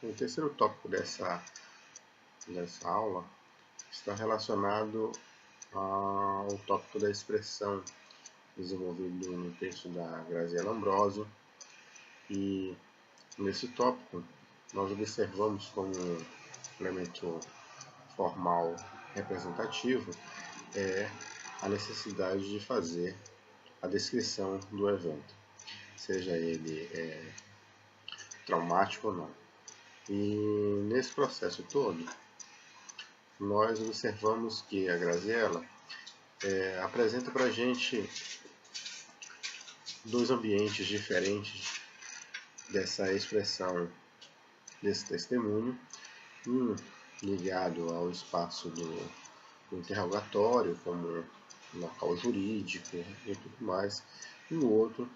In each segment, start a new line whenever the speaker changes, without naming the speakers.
O terceiro tópico dessa aula está relacionado ao tópico da expressão, desenvolvido no texto da Graziella Ambrosio, e nesse tópico nós observamos como elemento formal representativo a necessidade de fazer a descrição do evento, seja ele traumático ou não. E nesse processo todo, nós observamos que a Graziella apresenta para a gente dois ambientes diferentes dessa expressão, desse testemunho, um ligado ao espaço do interrogatório, como local jurídico e tudo mais, e o outro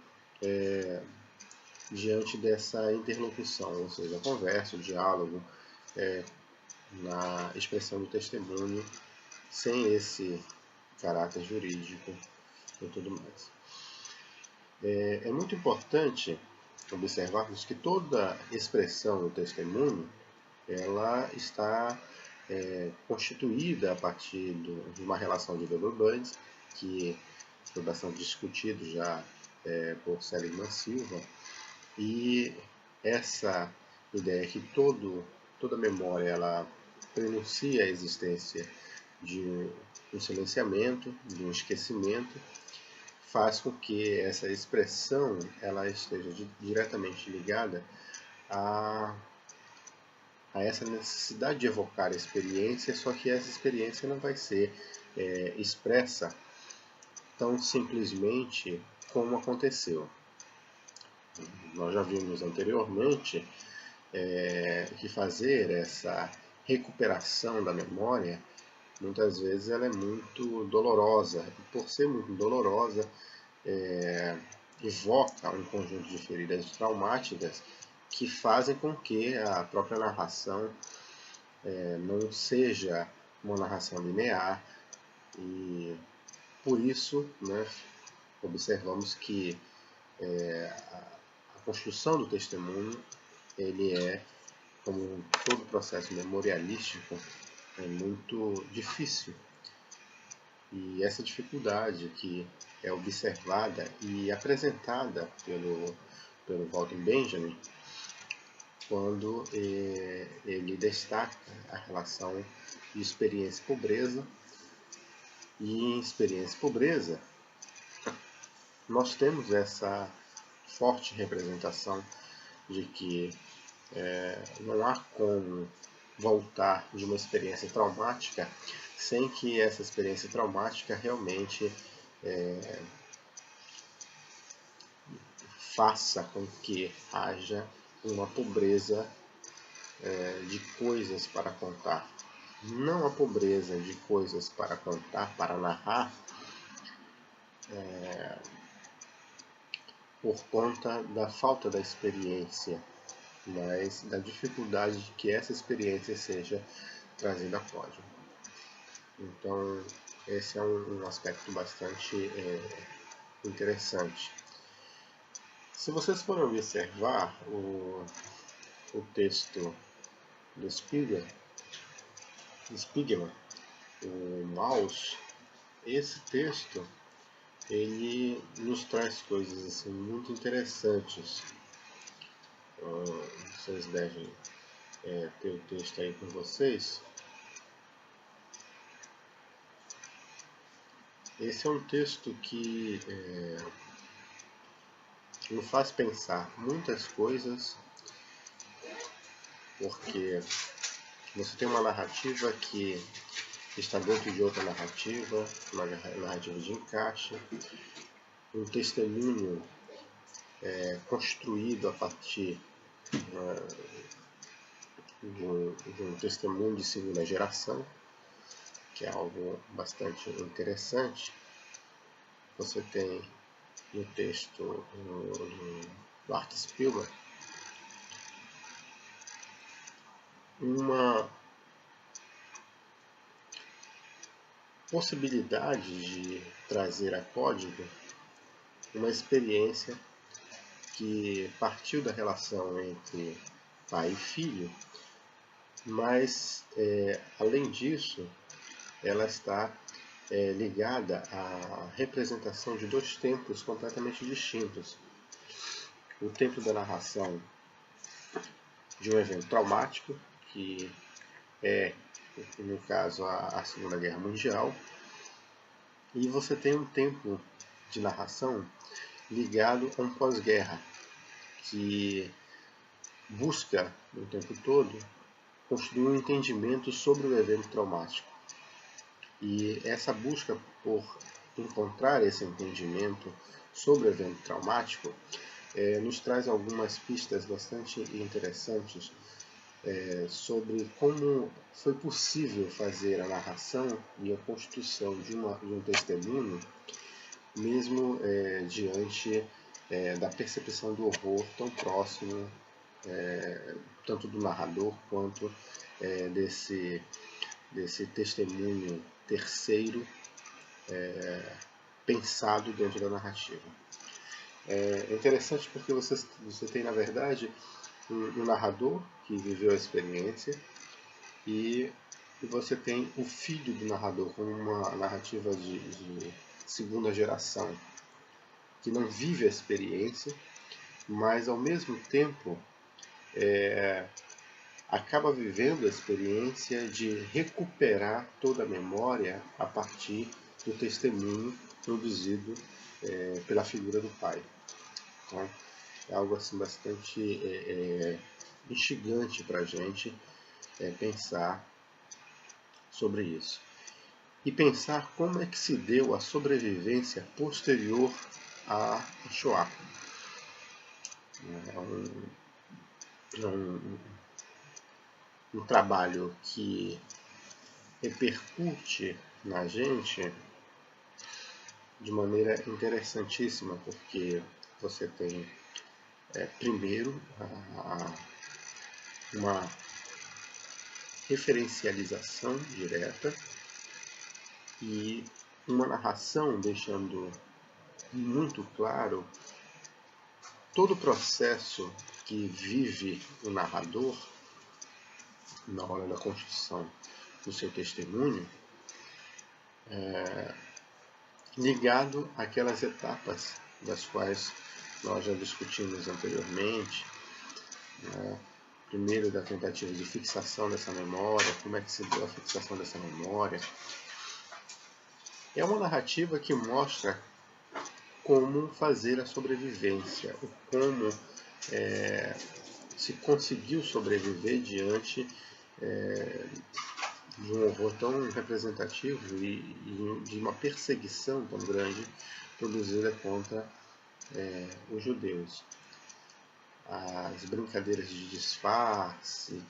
diante dessa interlocução, ou seja, a conversa, o diálogo, na expressão do testemunho, sem esse caráter jurídico e tudo mais. É muito importante observarmos que toda expressão do testemunho ela está constituída a partir de uma relação de Weber-Burns, que foi bastante discutido já por Seligman Silva, e essa ideia que toda memória ela prenuncia a existência de um silenciamento, de um esquecimento, faz com que essa expressão ela esteja diretamente ligada a essa necessidade de evocar a experiência, só que essa experiência não vai ser expressa tão simplesmente como aconteceu. Nós já vimos anteriormente que fazer essa recuperação da memória, muitas vezes ela é muito dolorosa, e por ser muito dolorosa, evoca um conjunto de feridas traumáticas que fazem com que a própria narração não seja uma narração linear, e por isso observamos que a construção do testemunho ele como todo processo memorialístico, é muito difícil. E essa dificuldade que é observada e apresentada pelo Walter Benjamin, quando ele destaca a relação de experiência e pobreza. E em experiência e pobreza, nós temos essa forte representação de que não há como voltar de uma experiência traumática sem que essa experiência traumática realmente faça com que haja uma pobreza de coisas para contar. Não a pobreza de coisas para contar, para narrar, por conta da falta da experiência, mas da dificuldade de que essa experiência seja trazida a código. Então, esse é um aspecto bastante interessante. Se vocês forem observar o texto do Spiegelman, o Maus, esse texto ele nos traz coisas assim, muito interessantes. Vocês devem ter o texto aí com vocês. Esse é um texto que nos faz pensar muitas coisas, porque você tem uma narrativa que está dentro de outra narrativa, uma narrativa de encaixe, um testemunho construído a partir de um testemunho de segunda geração, que é algo bastante interessante. Você tem no texto do Art Spiegelman uma possibilidade de trazer a código uma experiência que partiu da relação entre pai e filho, mas além disso, ela está ligada à representação de dois tempos completamente distintos. O tempo da narração de um evento traumático, que é, no caso, a Segunda Guerra Mundial, e você tem um tempo de narração ligado a um pós-guerra, que busca, o tempo todo, construir um entendimento sobre o evento traumático. E essa busca por encontrar esse entendimento sobre o evento traumático nos traz algumas pistas bastante interessantes sobre como foi possível fazer a narração e a construção de um testemunho, mesmo diante da percepção do horror tão próximo, tanto do narrador quanto desse testemunho terceiro pensado dentro da narrativa. É interessante porque você tem, na verdade, um narrador que viveu a experiência e você tem o filho do narrador, como uma narrativa de segunda geração, que não vive a experiência, mas ao mesmo tempo acaba vivendo a experiência de recuperar toda a memória a partir do testemunho produzido pela figura do pai. Então, é algo assim bastante instigante para a gente pensar sobre isso. E pensar como é que se deu a sobrevivência posterior à Shoah. É um trabalho que repercute na gente de maneira interessantíssima, porque você tem, primeiro, uma referencialização direta e uma narração deixando muito claro todo o processo que vive o narrador na hora da construção do seu testemunho, ligado àquelas etapas das quais nós já discutimos anteriormente, primeiro da tentativa de fixação dessa memória, como é que se deu a fixação dessa memória. É uma narrativa que mostra como fazer a sobrevivência, como se conseguiu sobreviver diante de um horror tão representativo e de uma perseguição tão grande produzida contra os judeus. As brincadeiras de disfarce,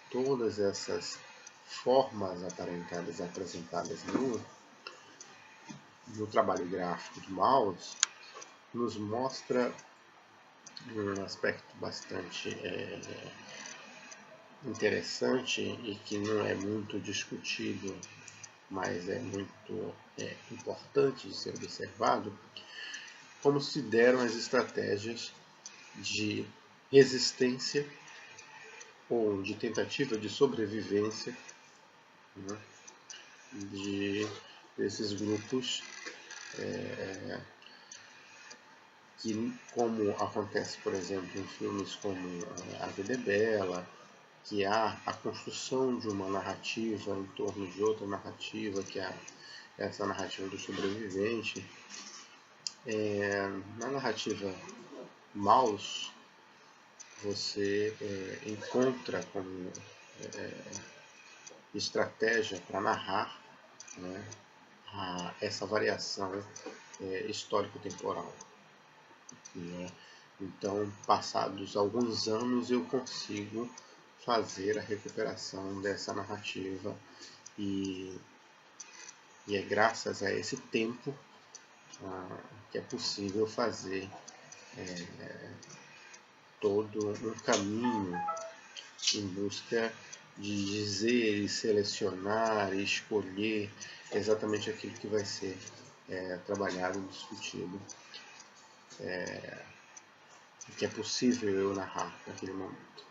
todas essas formas aparentadas apresentadas no trabalho gráfico de Maus, nos mostra um aspecto bastante interessante e que não é muito discutido, mas é muito importante de ser observado, como se deram as estratégias de resistência ou de tentativa de sobrevivência, né, desses grupos que, como acontece, por exemplo, em filmes como A Vida é Bela, que há a construção de uma narrativa em torno de outra narrativa, que é essa narrativa do sobrevivente. Na narrativa Maus, você encontra como estratégia para narrar, né, essa variação histórico-temporal. Né? Então, passados alguns anos, eu consigo fazer a recuperação dessa narrativa e é graças a esse tempo que é possível fazer todo um caminho em busca de dizer e selecionar e escolher exatamente aquilo que vai ser trabalhado e discutido, que é possível eu narrar naquele momento.